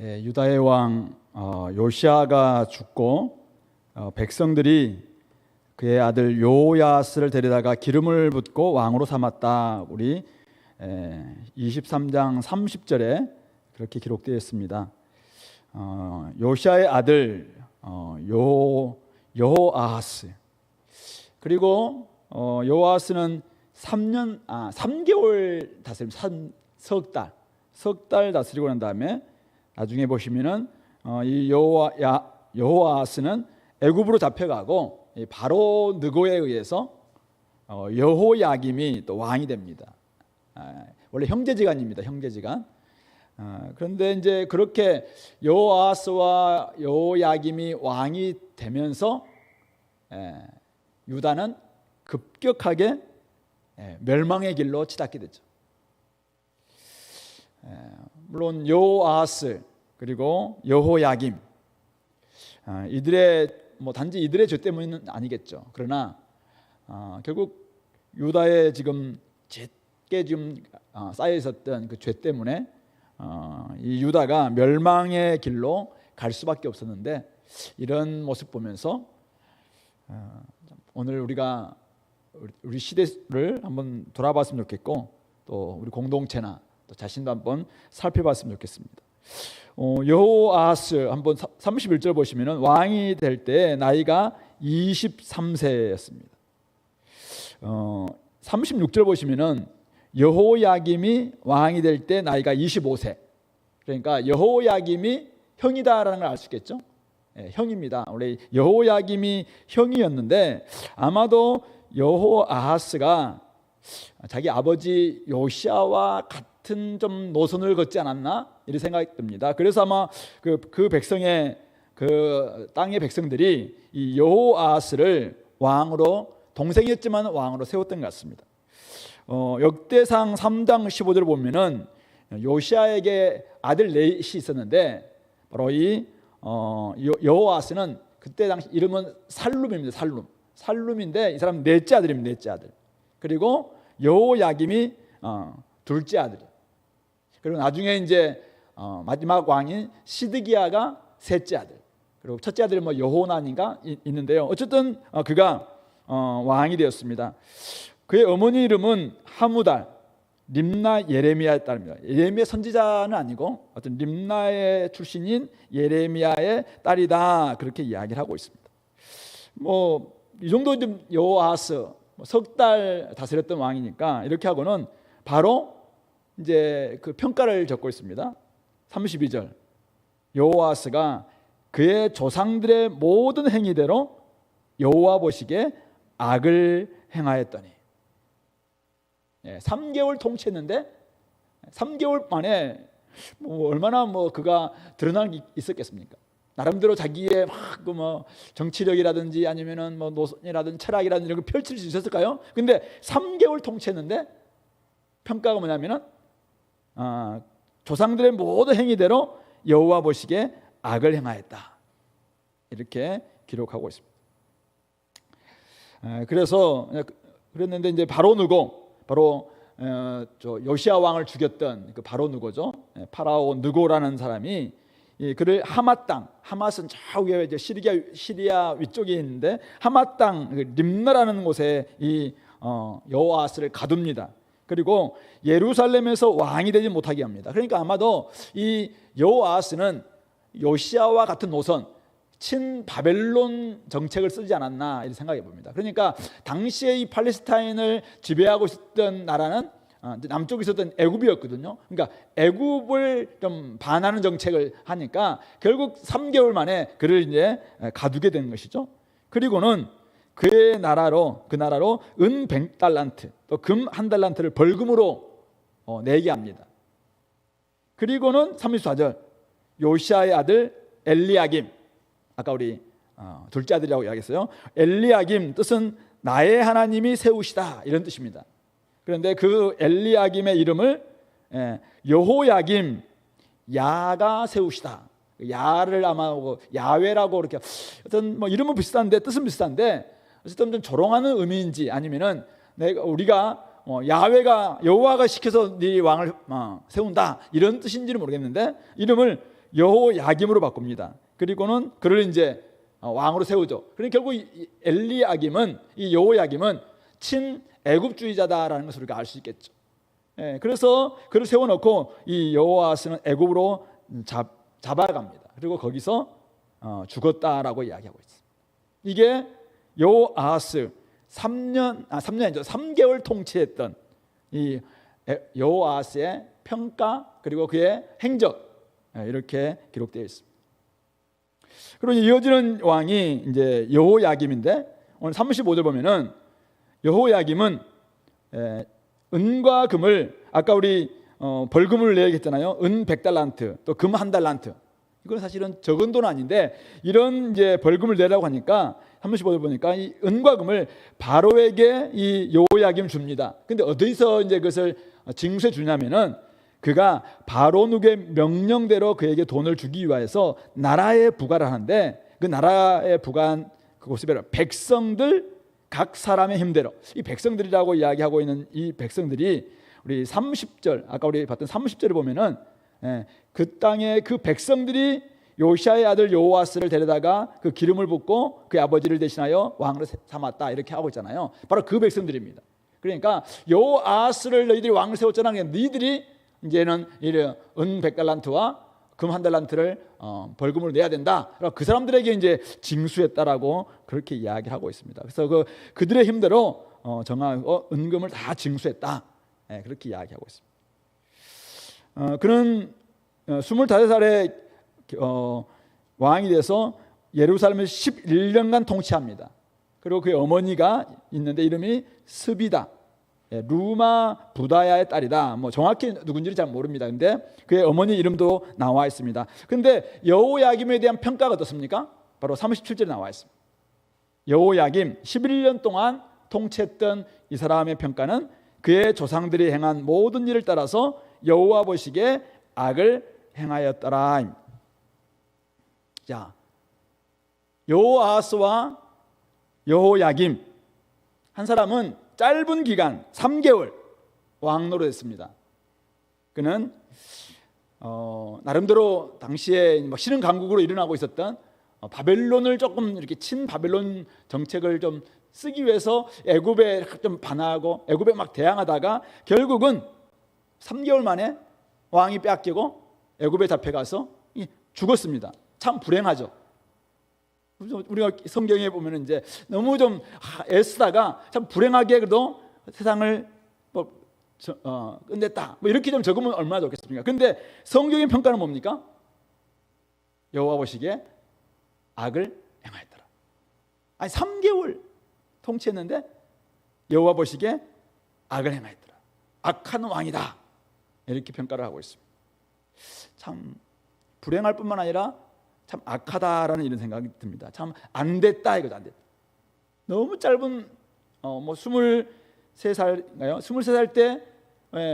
유다의 왕 요시아가 죽고 백성들이 그의 아들 요야스를 데려다가 기름을 붓고 왕으로 삼았다. 우리 23장 30절에 그렇게 기록되어 있습니다. 요시아의 아들 여호아하스, 그리고 여호아하스는 3개월 다스림, 석 달 다스리고 난 다음에 나중에 보시면은 이 여호아하스는 애굽으로 잡혀가고 바로 느고에 의해서 여호야김이 또 왕이 됩니다. 원래 형제지간입니다. 형제지간. 그런데 이제 그렇게 여호아하스와 여호야김이 왕이 되면서 유다는 급격하게 멸망의 길로 치닫게 되죠. 물론 여호아하스 그리고 여호야김, 이들의 단지 이들의 죄 때문은 아니겠죠. 그러나 결국 유다에 지금 짙게 쌓여 있었던 그 죄 때문에 이 유다가 멸망의 길로 갈 수밖에 없었는데, 이런 모습 보면서 오늘 우리가 우리 시대를 한번 돌아봤으면 좋겠고, 또 우리 공동체나 또 자신도 한번 살펴봤으면 좋겠습니다. 여호아하스 한번 31절 보시면은 왕이 될 때 나이가 23세였습니다. 36절 보시면은 여호야김이 왕이 될 때 나이가 25세. 그러니까 여호야김이 형이다라는 걸 알 수 있겠죠. 형입니다. 원래 여호야김이 형이었는데 아마도 여호아하스가 자기 아버지 요시아와 같은 좀 노선을 걷지 않았나 이런 생각이 듭니다. 그래서 아마 그 백성의 그 땅의 백성들이 이 여호아하스를 왕으로, 동생이었지만 왕으로 세웠던 것 같습니다. 역대상 3장 15절을 보면은 요시아에게 아들 넷이 있었는데, 바로 이 여호아하스는 그때 당시 이름은 살룸입니다. 살룸인데 이 사람 넷째 아들입니다. 넷째 아들. 그리고 여호야김이 둘째 아들이에요. 그리고 나중에 이제 마지막 왕인 시드기야가 셋째 아들. 그리고 첫째 아들은 여호난인가 있는데요. 어쨌든 그가 왕이 되었습니다. 그의 어머니 이름은 하무달, 림나 예레미야의 딸입니다. 예레미야 선지자는 아니고 어떤 림나의 출신인 예레미야의 딸이다, 그렇게 이야기를 하고 있습니다. 이 정도 여호아하스 석 달 다스렸던 왕이니까 이렇게 하고는 바로 이제 그 평가를 적고 있습니다. 32절, 여호아하스가 그의 조상들의 모든 행위대로 여호와 보시기에 악을 행하였더니. 3개월 통치했는데 3개월 만에 얼마나 그가 드러난 게 있었겠습니까? 나름대로 자기의 정치력이라든지 아니면은 노선이라든지 철학이라든지 이런 걸 펼칠 수 있었을까요? 근데 3개월 통치했는데 평가가 뭐냐면은 조상들의 모든 행위대로 여호와 보시기에 악을 행하였다, 이렇게 기록하고 있습니다. 그래서 그랬는데 이제 바로 요시아 왕을 죽였던 그 바로 누고죠. 파라오 느고라는 사람이 그를 하맛 땅, 하맛은 저 위에 시리아 위쪽에 있는데 하맛 땅 림나라는 곳에 이 여호아하스를 가둡니다. 그리고 예루살렘에서 왕이 되지 못하게 합니다. 그러니까 아마도 이 여호아하스는 요시아와 같은 노선, 친바벨론 정책을 쓰지 않았나 이런 생각해 봅니다. 그러니까 당시에 이 팔레스타인을 지배하고 있었던 나라는 남쪽에 있었던 애굽이었거든요. 그러니까 애굽을 좀 반하는 정책을 하니까 결국 3개월 만에 그를 이제 가두게 된 것이죠. 그리고는 그 나라로 은 100달란트, 또 금 1달란트를 벌금으로 내게 합니다. 그리고는 34절, 요시아의 아들 엘리야김, 아까 우리 둘째 아들이라고 이야기했어요. 엘리야김 뜻은 나의 하나님이 세우시다, 이런 뜻입니다. 그런데 그 엘리야김의 이름을 여호야김, 야가 세우시다. 야를 아마 야훼라고 이렇게 어떤 이름은 비슷한데 뜻은 비슷한데 어쨌든 좀 조롱하는 의미인지 아니면은 우리가 야훼가 여호와가 시켜서 네 왕을 세운다, 이런 뜻인지는 모르겠는데 이름을 여호야김으로 바꿉니다. 그리고는 그를 이제 왕으로 세우죠. 그러니까 결국 엘리야김은, 이 여호야김은 친애굽주의자다라는 것을 우리가 알 수 있겠죠. 그래서 그를 세워놓고 이 여호아스는 애굽으로 잡아갑니다. 그리고 거기서 죽었다라고 이야기하고 있습니다. 이게 여호아스 3개월 통치했던 이 여호아스의 평가 그리고 그의 행적, 이렇게 기록되어 있습니다. 그리고 이어지는 왕이 이제 여호야김인데, 오늘 35절 보면은 여호야김은 은과 금을, 아까 우리 벌금을 내야 했잖아요. 은 100달란트, 또 금 1달란트. 이건 사실은 적은 돈은 아닌데, 이런 이제 벌금을 내라고 하니까 35절 보니까 이 은과 금을 바로에게 이 여호야김 줍니다. 근데 어디서 이제 그것을 징수해 주냐면은, 그가 바로 누의 명령대로 그에게 돈을 주기 위하여서 나라에 부과를 하는데, 그 나라에 부과한 그곳이 바로 백성들 각 사람의 힘대로, 이 백성들이라고 이야기하고 있는 이 백성들이 우리 30절, 아까 우리 봤던 30절을 보면은 그 땅에 그 백성들이 요시아의 아들 여호아스를 데려다가 그 기름을 붓고 그의 아버지를 대신하여 왕으로 삼았다, 이렇게 하고 있잖아요. 바로 그 백성들입니다. 그러니까 여호아스를 너희들이 왕을 세웠잖아. 너희들이 이제는 은 100달란트와 금 1달란트를 벌금을 내야 된다. 그 사람들에게 이제 징수했다라고 그렇게 이야기하고 있습니다. 그래서 그들의 힘대로 정하고 은금을 다 징수했다, 그렇게 이야기하고 있습니다. 그는 25살에 왕이 돼서 예루살렘을 11년간 통치합니다. 그리고 그의 어머니가 있는데 이름이 스비다, 루마 부다야의 딸이다. 뭐 정확히 누군지는 잘 모릅니다. 근데 그의 어머니 이름도 나와 있습니다. 근데 여호야김에 대한 평가가 어떻습니까? 바로 37절에 나와 있습니다. 여호야김 11년 동안 통치했던 이 사람의 평가는 그의 조상들이 행한 모든 일을 따라서 여호와 보시기에 악을 행하였더라. 자, 여호아스와 여호야김 한 사람은 짧은 기간 3개월 왕 노릇했습니다. 그는 나름대로 당시에 뭐 신흥 강국으로 일어나고 있었던 바벨론을 조금 이렇게 친바벨론 정책을 좀 쓰기 위해서 애굽에 좀 반하고 애굽에 막 대항하다가 결국은 3개월 만에 왕이 빼앗기고 애굽에 잡혀가서 죽었습니다. 참 불행하죠. 우리가 성경에 보면 이제 너무 좀 애쓰다가 참 불행하게 그래도 세상을 끝냈다, 뭐 이렇게 좀 적으면 얼마나 좋겠습니까? 근데 성경의 평가는 뭡니까? 여호와 보시기에 악을 행하였더라. 아니 3개월 통치했는데 여호와 보시기에 악을 행하였더라. 악한 왕이다, 이렇게 평가를 하고 있습니다. 참 불행할 뿐만 아니라 참 악하다라는 이런 생각이 듭니다. 참 안 됐다, 이거죠. 안 됐다. 너무 짧은 뭐 23살인가요? 23살 때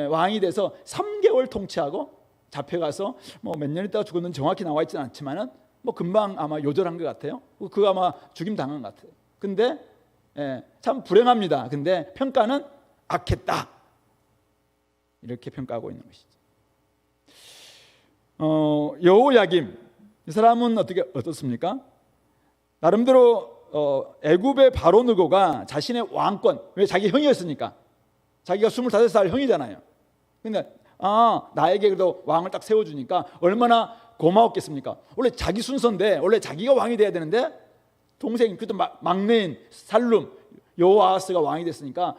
왕이 돼서 3개월 통치하고 잡혀가서 뭐 몇 년 있다가 죽었는지 정확히 나와 있지는 않지만은 뭐 금방 아마 요절한 것 같아요. 그거 아마 죽임 당한 것 같아요. 근데 참 불행합니다. 근데 평가는 악했다, 이렇게 평가하고 있는 것이죠. 여호야김 이 사람은 어떻습니까? 나름대로 애굽의 바로 느고가 자신의 왕권, 왜 자기 형이었으니까, 자기가 25살 형이잖아요. 근데 나에게 그래도 왕을 딱 세워주니까 얼마나 고마웠겠습니까? 원래 자기 순서인데, 원래 자기가 왕이 돼야 되는데 동생, 그래도 막내인 살룸 여호아스가 왕이 됐으니까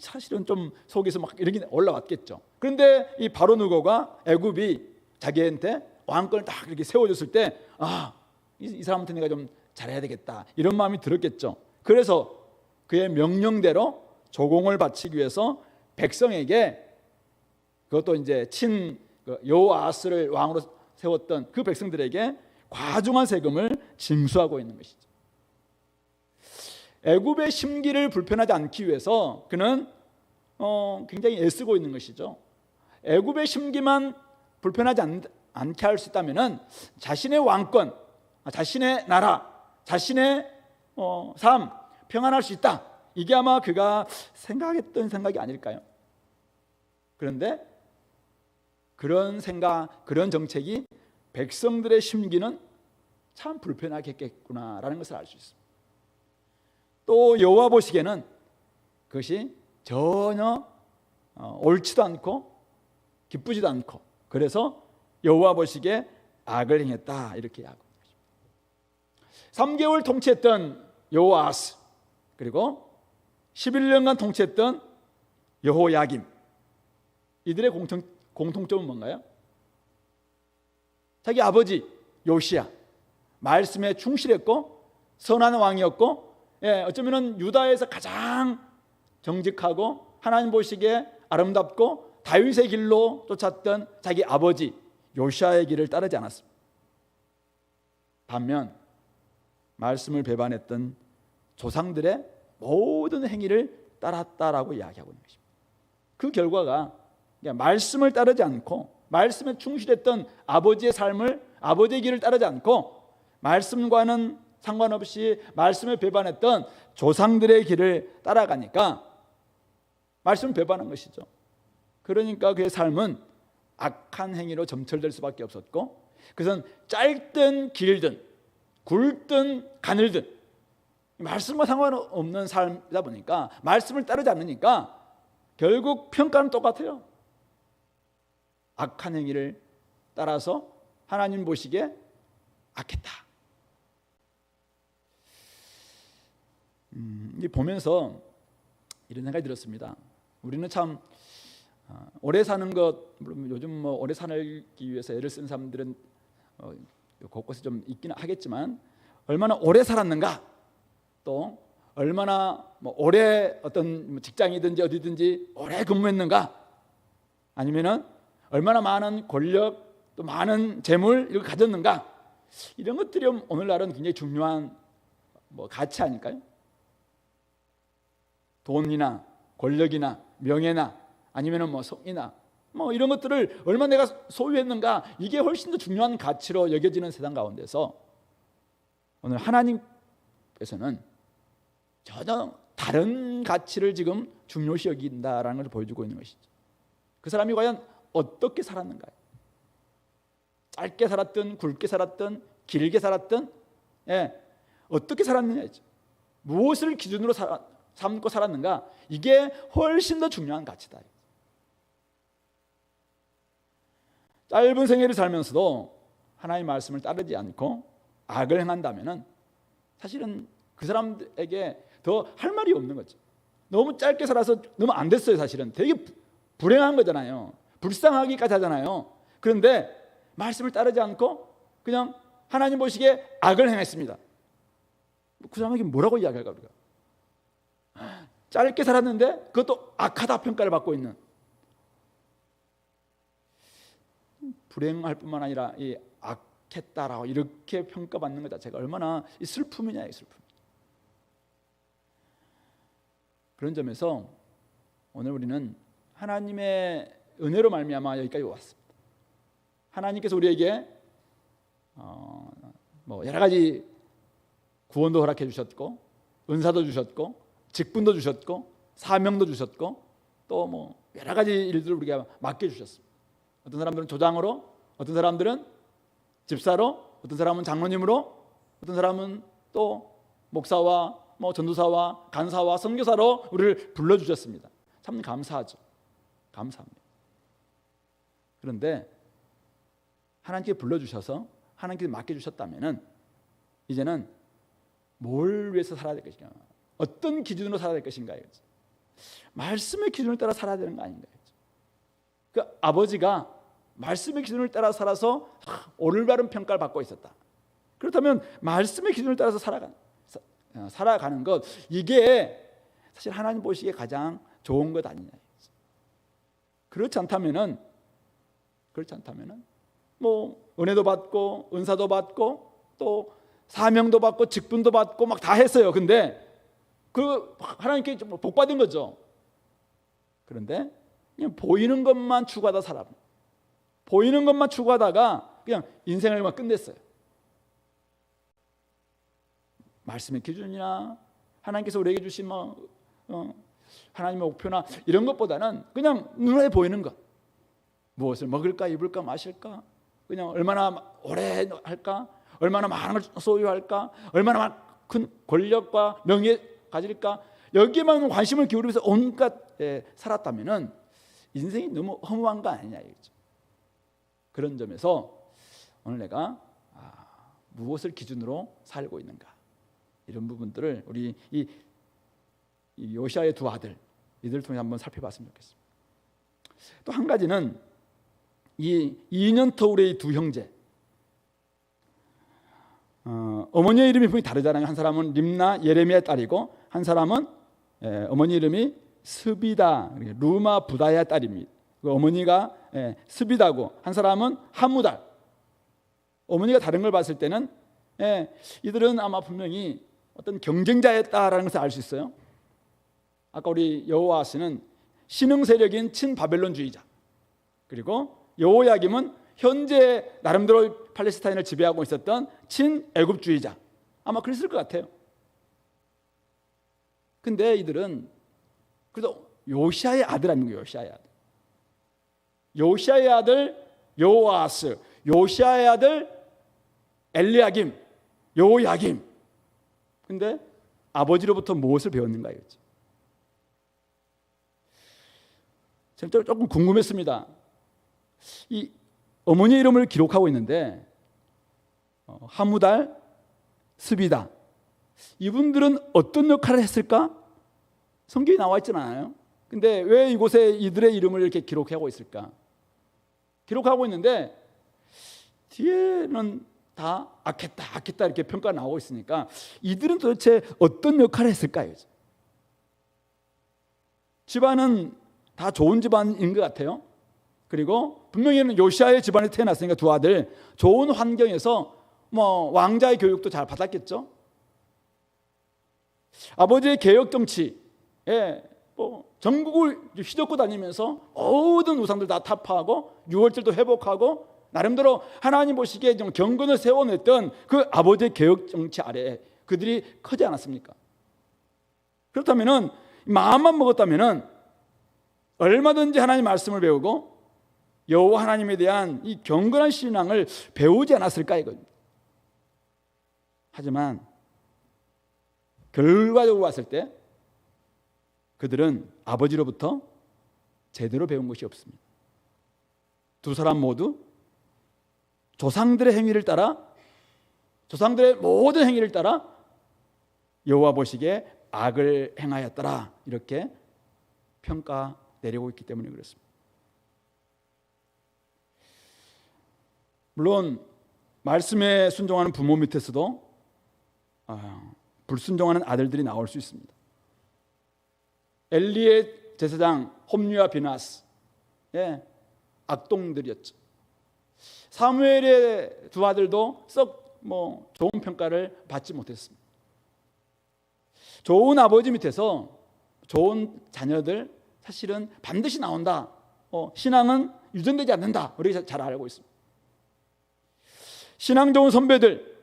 사실은 좀 속에서 막 이렇게 올라왔겠죠. 그런데 이 바로 느고가 애굽이 자기한테 왕권을 딱 이렇게 세워줬을 때 이 사람한테 내가 좀 잘해야 되겠다, 이런 마음이 들었겠죠. 그래서 그의 명령대로 조공을 바치기 위해서 백성에게, 그것도 이제 친 여호아스를 왕으로 세웠던 그 백성들에게 과중한 세금을 징수하고 있는 것이죠. 애굽의 심기를 불편하지 않기 위해서 그는 굉장히 애쓰고 있는 것이죠. 애굽의 심기만 불편하지 않게 할 수 있다면은 자신의 왕권, 자신의 나라, 자신의 삶 평안할 수 있다, 이게 아마 그가 생각했던 생각이 아닐까요? 그런데 그런 생각, 그런 정책이 백성들의 심기는 참 불편하겠구나라는 것을 알 수 있습니다. 또 여호와 보시기에는 그것이 전혀 옳지도 않고 기쁘지도 않고, 그래서 여호와 보시기에 악을 행했다 이렇게 하고 3개월 통치했던 여호아스, 그리고 11년간 통치했던 여호야김, 이들의 공통점은 뭔가요? 자기 아버지 요시야 말씀에 충실했고 선한 왕이었고, 어쩌면 유다에서 가장 정직하고 하나님 보시기에 아름답고 다윗의 길로 쫓았던 자기 아버지 요시야의 길을 따르지 않았습니다. 반면 말씀을 배반했던 조상들의 모든 행위를 따랐다라고 이야기하고 있는 것입니다. 그 결과가 말씀을 따르지 않고 말씀에 충실했던 아버지의 삶을, 아버지의 길을 따르지 않고 말씀과는 상관없이 말씀을 배반했던 조상들의 길을 따라가니까 말씀을 배반한 것이죠. 그러니까 그의 삶은 악한 행위로 점철될 수밖에 없었고, 그것은 짧든 길든 굵든 가늘든 말씀과 상관없는 삶이다 보니까, 말씀을 따르지 않으니까 결국 평가는 똑같아요. 악한 행위를 따라서 하나님 보시기에 악했다. 보면서 이런 생각이 들었습니다. 우리는 참 오래 사는 것, 물론 요즘 오래 살기 위해서 애를 쓰는 사람들은 곳곳에 좀 있기는 하겠지만, 얼마나 오래 살았는가, 또 얼마나 오래 어떤 직장이든지 어디든지 오래 근무했는가, 아니면은 얼마나 많은 권력 또 많은 재물 이걸 가졌는가, 이런 것들이 오늘날은 굉장히 중요한 가치 아닐까요? 돈이나 권력이나 명예나 아니면은 성이나 이런 것들을 얼마나 내가 소유했는가, 이게 훨씬 더 중요한 가치로 여겨지는 세상 가운데서 오늘 하나님께서는 전혀 다른 가치를 지금 중요시 여긴다라는 것을 보여주고 있는 것이죠. 그 사람이 과연 어떻게 살았는가요? 짧게 살았든 굵게 살았든 길게 살았든 어떻게 살았느냐죠. 무엇을 기준으로 삼고 살았는가, 이게 훨씬 더 중요한 가치다. 짧은 생애를 살면서도 하나님의 말씀을 따르지 않고 악을 행한다면 사실은 그 사람에게 더 할 말이 없는 거죠. 너무 짧게 살아서 너무 안 됐어요. 사실은 되게 불행한 거잖아요. 불쌍하기까지 하잖아요. 그런데 말씀을 따르지 않고 그냥 하나님 보시기에 악을 행했습니다. 그 사람에게 뭐라고 이야기할까 우리가? 짧게 살았는데 그것도 악하다 평가를 받고 있는, 불행할 뿐만 아니라 이 악했다라고 이렇게 평가받는 것 자체가 얼마나 슬픔이냐, 이 슬픔. 그런 점에서 오늘 우리는 하나님의 은혜로 말미암아 여기까지 왔습니다. 하나님께서 우리에게 여러 가지 구원도 허락해 주셨고, 은사도 주셨고, 직분도 주셨고, 사명도 주셨고, 또 여러 가지 일들을 우리가 맡겨 주셨습니다. 어떤 사람들은 조장으로, 어떤 사람들은 집사로, 어떤 사람은 장로님으로, 어떤 사람은 또 목사와 전도사와 간사와 선교사로 우리를 불러주셨습니다. 참 감사하죠. 감사합니다. 그런데 하나님께 불러주셔서 하나님께 맡겨주셨다면 이제는 뭘 위해서 살아야 될 것인가, 어떤 기준으로 살아야 될 것인가, 말씀의 기준을 따라 살아야 되는 거 아닌가요? 그 아버지가 말씀의 기준을 따라 살아서 올바른 평가를 받고 있었다. 그렇다면 말씀의 기준을 따라서 살아가는 것, 이게 사실 하나님 보시기에 가장 좋은 것 아니냐. 그렇지 않다면은 은혜도 받고 은사도 받고 또 사명도 받고 직분도 받고 막 다 했어요. 근데 그 하나님께 복 받은 거죠. 그런데 그냥 보이는 것만 추구하다 살아. 보이는 것만 추구하다가 그냥 인생을 막 끝냈어요. 말씀의 기준이나 하나님께서 우리에게 주신 하나님의 목표나 이런 것보다는 그냥 눈에 보이는 것, 무엇을 먹을까 입을까 마실까, 그냥 얼마나 오래 할까? 얼마나 많은 걸 소유할까? 얼마나 큰 권력과 명예 가질까? 여기에만 관심을 기울이면서 온갖 살았다면은 인생이 너무 허무한 거 아니냐 이거죠. 그런 점에서 오늘 내가 무엇을 기준으로 살고 있는가, 이런 부분들을 우리 이 요시아의 두 아들 이들을 통해 한번 살펴봤으면 좋겠습니다. 또 한 가지는 이 2년 터울의 두 형제, 어머니의 이름이 분명히 다르잖아요. 한 사람은 림나 예레미야의 딸이고 한 사람은 어머니 이름이 스비다 루마 부다야의 딸입니다. 어머니가 스비다고 한 사람은 하무달. 어머니가 다른 걸 봤을 때는 이들은 아마 분명히 어떤 경쟁자였다라는 것을 알 수 있어요. 아까 우리 여호아스는 신흥 세력인 친바벨론주의자, 그리고 여호야김은 현재 나름대로 팔레스타인을 지배하고 있었던 친애굽주의자, 아마 그랬을 것 같아요. 근데 이들은 그래도 요시아의 아들 아닙니까? 요시아의 아들. 요시아의 아들 여호아스, 요시아의 아들 엘리야김, 여호야김. 근데 아버지로부터 무엇을 배웠는가 이거죠. 저는 조금 궁금했습니다. 이 어머니 이름을 기록하고 있는데 하무달, 스비다, 이분들은 어떤 역할을 했을까? 성경이 나와 있지는 않아요. 근데 왜 이곳에 이들의 이름을 이렇게 기록하고 있을까? 기록하고 있는데 뒤에는 다 악했다 이렇게 평가 나오고 있으니까 이들은 도대체 어떤 역할을 했을까요? 집안은 다 좋은 집안인 것 같아요. 그리고 분명히는 요시아의 집안에 태어났으니까 두 아들 좋은 환경에서 왕자의 교육도 잘 받았겠죠. 아버지의 개혁 정치에 전국을 휘젓고 다니면서 모든 우상들 다 타파하고 유월절도 회복하고 나름대로 하나님 보시기에 좀 경건을 세워냈던 그 아버지의 개혁 정치 아래에 그들이 크지 않았습니까? 그렇다면은 마음만 먹었다면은 얼마든지 하나님 말씀을 배우고 여호와 하나님에 대한 이 경건한 신앙을 배우지 않았을까 이겁니다. 하지만 결과적으로 봤을 때 그들은 아버지로부터 제대로 배운 것이 없습니다. 두 사람 모두 조상들의 행위를 따라, 조상들의 모든 행위를 따라 여호와 보시기에 악을 행하였더라, 이렇게 평가 내리고 있기 때문에 그렇습니다. 물론 말씀에 순종하는 부모 밑에서도 불순종하는 아들들이 나올 수 있습니다. 엘리의 제사장 홈리와 비나스, 악동들이었죠. 사무엘의 두 아들도 썩 좋은 평가를 받지 못했습니다. 좋은 아버지 밑에서 좋은 자녀들 사실은 반드시 나온다. 신앙은 유전되지 않는다. 우리가 잘 알고 있습니다. 신앙 좋은 선배들,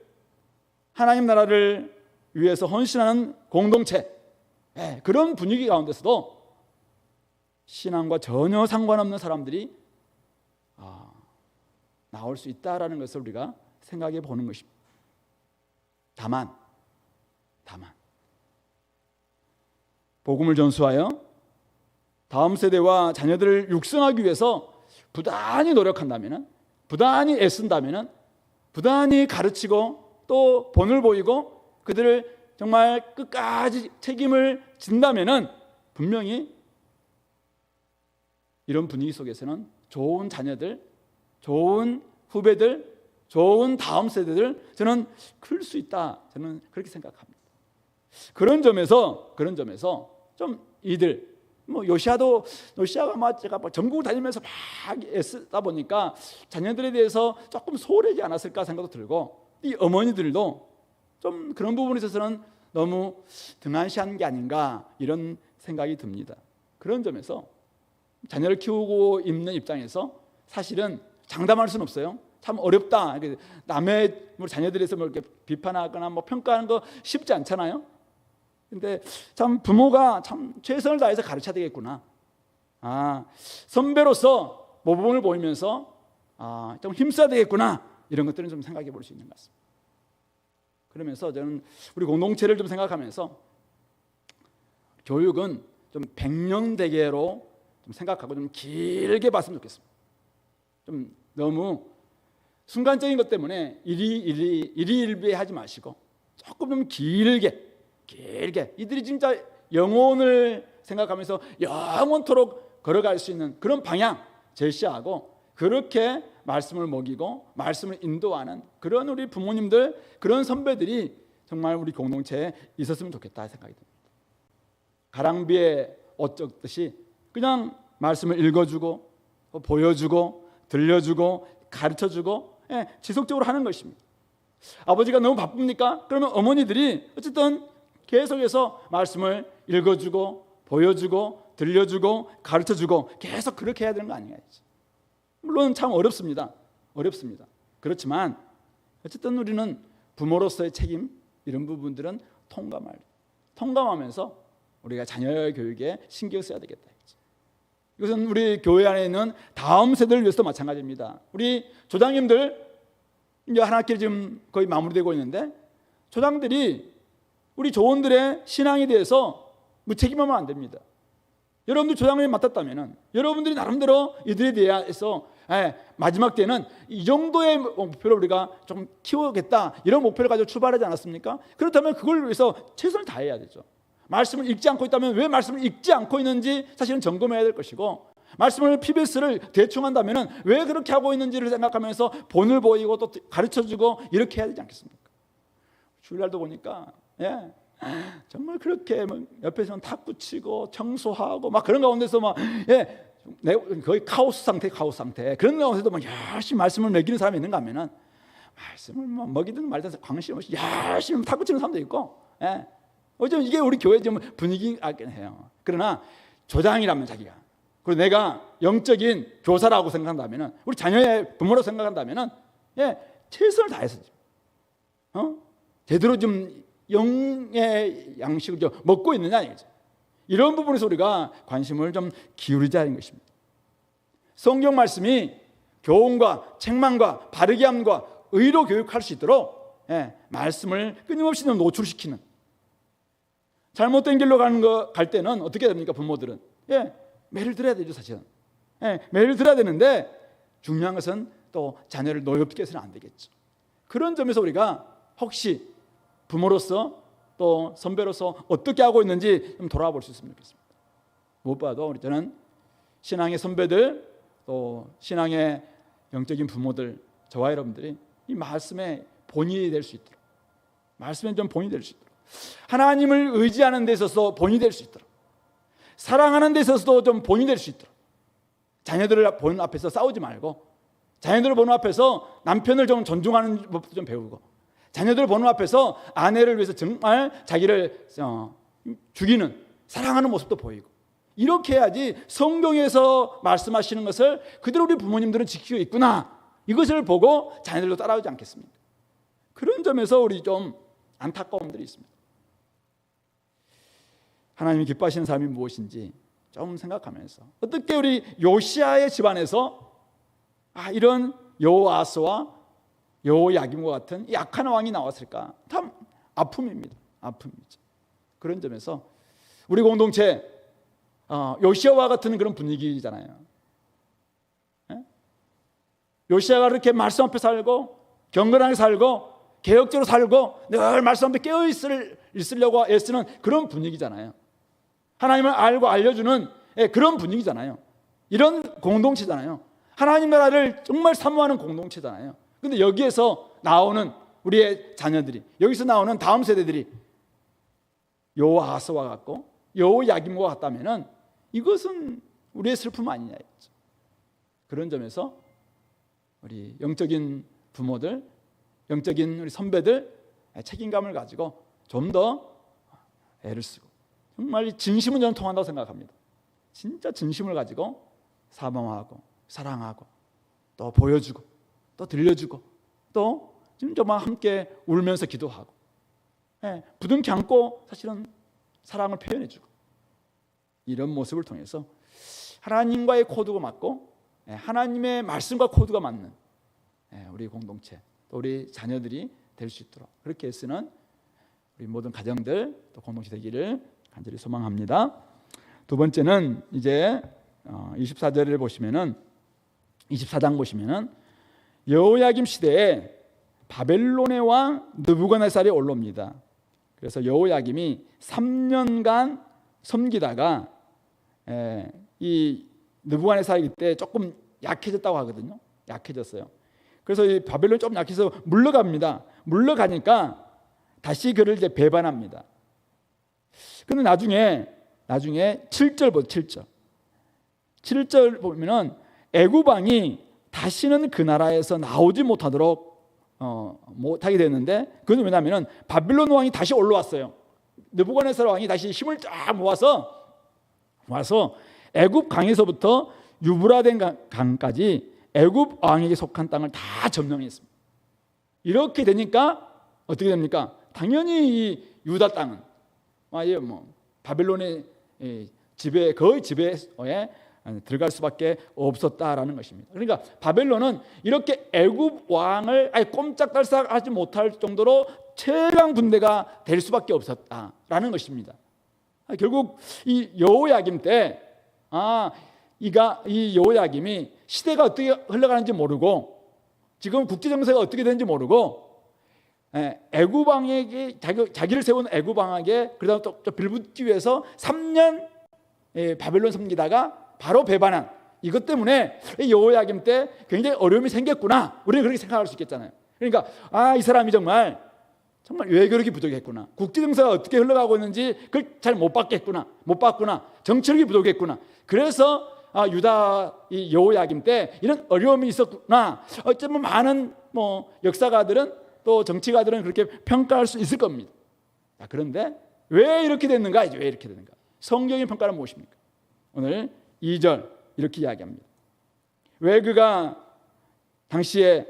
하나님 나라를 위해서 헌신하는 공동체, 그런 분위기 가운데서도 신앙과 전혀 상관없는 사람들이 나올 수 있다라는 것을 우리가 생각해 보는 것입니다. 다만 복음을 전수하여 다음 세대와 자녀들을 육성하기 위해서 부단히 노력한다면, 부단히 애쓴다면, 부단히 가르치고 또 본을 보이고 그들을 정말 끝까지 책임을 진다면 분명히 이런 분위기 속에서는 좋은 자녀들, 좋은 후배들, 좋은 다음 세대들 저는 클 수 있다. 저는 그렇게 생각합니다. 그런 점에서 좀 이들 요시아가 제가 전국을 다니면서 막 애쓰다 보니까 자녀들에 대해서 조금 소홀하지 않았을까 생각도 들고, 이 어머니들도 좀 그런 부분에 있어서는 너무 등한시한 게 아닌가 이런 생각이 듭니다. 그런 점에서 자녀를 키우고 있는 입장에서 사실은 장담할 수는 없어요. 참 어렵다. 남의 자녀들에서 이렇게 비판하거나 평가하는 거 쉽지 않잖아요. 근데 참 부모가 참 최선을 다해서 가르쳐야 되겠구나. 선배로서 모범을 보이면서 좀 힘써야 되겠구나, 이런 것들은 좀 생각해 볼 수 있는 것 같습니다. 그러면서 저는 우리 공동체를 좀 생각하면서 교육은 좀 백년대계로 좀 생각하고 좀 길게 봤으면 좋겠습니다. 좀 너무 순간적인 것 때문에 일희일비하지 마시고 조금 좀 길게 이들이 진짜 영혼을 생각하면서 영원토록 걸어갈 수 있는 그런 방향 제시하고, 그렇게 말씀을 먹이고 말씀을 인도하는 그런 우리 부모님들, 그런 선배들이 정말 우리 공동체에 있었으면 좋겠다 생각이 듭니다. 가랑비에 옷 젖듯이 그냥 말씀을 읽어주고 보여주고 들려주고 가르쳐주고 지속적으로 하는 것입니다. 아버지가 너무 바쁩니까? 그러면 어머니들이 어쨌든 계속해서 말씀을 읽어주고 보여주고 들려주고 가르쳐주고 계속 그렇게 해야 되는 거 아닌가. 물론 참 어렵습니다. 그렇지만 어쨌든 우리는 부모로서의 책임, 이런 부분들은 통감하면서 우리가 자녀의 교육에 신경 써야 되겠다. 이것은 우리 교회 안에 있는 다음 세대를 위해서도 마찬가지입니다. 우리 조장님들 이제 한 학기 지금 거의 마무리되고 있는데, 조장들이 우리 조원들의 신앙에 대해서 무책임하면 안 됩니다. 여러분들 조장님이 맡았다면은 여러분들이 나름대로 이들에 대해서 마지막 때는 이 정도의 목표를 우리가 좀 키우겠다, 이런 목표를 가지고 출발하지 않았습니까? 그렇다면 그걸 위해서 최선을 다해야 되죠. 말씀을 읽지 않고 있다면 왜 말씀을 읽지 않고 있는지 사실은 점검해야 될 것이고, 말씀을 PBS를 대충 한다면 왜 그렇게 하고 있는지를 생각하면서 본을 보이고 또 가르쳐주고 이렇게 해야 되지 않겠습니까? 주일날도 보니까 정말 그렇게 옆에서는 탁구 치고 청소하고 막 그런 가운데서 거의 카오스 상태 그런 가운데서도 막 열심히 말씀을 먹이는 사람이 있는가 하면은, 말씀을 먹이든 말든 관심 없이 열심히 탁구 치는 사람도 있고, 어쩌면 이게 우리 교회 좀 분위기긴 해요. 그러나 조장이라면 자기가, 그리고 내가 영적인 교사라고 생각한다면은, 우리 자녀의 부모로 생각한다면은 최선을 다해서 제대로 좀 영의 양식을 좀 먹고 있느냐 이거죠. 이런 부분에서 우리가 관심을 좀 기울이자는 것입니다. 성경 말씀이 교훈과 책망과 바르게 함과 의로 교육할 수 있도록 말씀을 끊임없이 좀 노출시키는, 잘못된 길로 갈 때는 어떻게 됩니까? 부모들은 매를 들어야 되죠. 사실은 매를 들어야 되는데, 중요한 것은 또 자녀를 노엽게 해서는 안 되겠죠. 그런 점에서 우리가 혹시 부모로서 또 선배로서 어떻게 하고 있는지 좀 돌아볼 수 있으면 좋겠습니다. 무엇보다도 저는 신앙의 선배들, 또 신앙의 영적인 부모들, 저와 여러분들이 이 말씀의 본이 될 수 있도록, 말씀에 좀 본이 될 수 있도록, 하나님을 의지하는 데 있어서 본이 될 수 있도록, 사랑하는 데 있어서도 좀 본이 될 수 있도록, 자녀들을 보는 앞에서 싸우지 말고, 자녀들을 보는 앞에서 남편을 좀 존중하는 법도 좀 배우고, 자녀들을 보는 앞에서 아내를 위해서 정말 자기를 죽이는, 사랑하는 모습도 보이고, 이렇게 해야지 성경에서 말씀하시는 것을 그대로 우리 부모님들은 지키고 있구나, 이것을 보고 자녀들도 따라오지 않겠습니까? 그런 점에서 우리 좀 안타까움들이 있습니다. 하나님이 기뻐하시는 삶이 무엇인지 좀 생각하면서, 어떻게 우리 요시아의 집안에서 이런 여호아스와 여호야김과 같은 약한 왕이 나왔을까? 참 아픔입니다. 아픔이죠. 그런 점에서 우리 공동체 요시아와 같은 그런 분위기잖아요. 요시아가 그렇게 말씀 앞에 살고 경건하게 살고 개혁적으로 살고 늘 말씀 앞에 깨어 있으려고 애쓰는 그런 분위기잖아요. 하나님을 알고 알려주는 그런 분위기잖아요. 이런 공동체잖아요. 하나님 나라를 정말 사모하는 공동체잖아요. 근데 여기에서 나오는 우리의 자녀들이, 여기서 나오는 다음 세대들이 여호아스와 같고 여호야김과 같다면은 이것은 우리의 슬픔 아니냐 했죠. 그런 점에서 우리 영적인 부모들, 영적인 우리 선배들 책임감을 가지고 좀 더 애를 쓰고, 정말 진심은 저는 통한다고 생각합니다. 진짜 진심을 가지고 사모하고 사랑하고 또 보여주고 또 들려주고 또 정말 함께 울면서 기도하고 부둥켜 안고 사실은 사랑을 표현해주고, 이런 모습을 통해서 하나님과의 코드가 맞고 하나님의 말씀과 코드가 맞는 우리 공동체, 또 우리 자녀들이 될 수 있도록 그렇게 쓰는 우리 모든 가정들 또 공동체 되기를 간절히 소망합니다. 두 번째는 이제 24절을 보시면은 24장 보시면은 여호야김 시대에 바벨론의 왕 느부갓네살이 올라옵니다. 그래서 여호야김이 3년간 섬기다가 이 느부갓네살이 그때 조금 약해졌다고 하거든요. 약해졌어요. 그래서 이 바벨론이 조금 약해서 물러갑니다. 물러가니까 다시 그를 이제 배반합니다. 근데 나중에 7절 보세요. 7절 보면은 애굽 왕이 다시는 그 나라에서 나오지 못하도록 못하게 됐는데, 그건 왜냐하면 바빌론 왕이 다시 올라왔어요. 느부갓네살 왕이 다시 힘을 쫙 모아서 애굽 강에서부터 유브라데 강까지 애굽 왕에게 속한 땅을 다 점령했습니다. 이렇게 되니까 어떻게 됩니까? 당연히 이 유다 땅은 바빌론의 지배, 거의 지배에 들어갈 수밖에 없었다라는 것입니다. 그러니까 바벨론은 이렇게 애굽 왕을 아예 꼼짝달싹하지 못할 정도로 최강 군대가 될 수밖에 없었다라는 것입니다. 결국 이 여호야김 때 이 여호야김이 시대가 어떻게 흘러가는지 모르고 지금 국제 정세가 어떻게 되는지 모르고 애굽 왕에게 자기를 세운 애굽 왕에게 그러다 또 빌붙기 위해서 3년 바벨론 섬기다가 바로 배반한 이것 때문에 여호야김 때 굉장히 어려움이 생겼구나. 우리는 그렇게 생각할 수 있겠잖아요. 그러니까 이 사람이 정말 외교력이 부족했구나. 국제 정세가 어떻게 흘러가고 있는지 그걸 잘 못 봤구나. 정치력이 부족했구나. 그래서 유다 이 여호야김 때 이런 어려움이 있었구나. 어쩌면 많은 역사가들은 또 정치가들은 그렇게 평가할 수 있을 겁니다. 그런데 왜 이렇게 됐는가? 왜 이렇게 됐는가? 성경의 평가는 무엇입니까? 오늘 2절 이렇게 이야기합니다. 왜 그가 당시에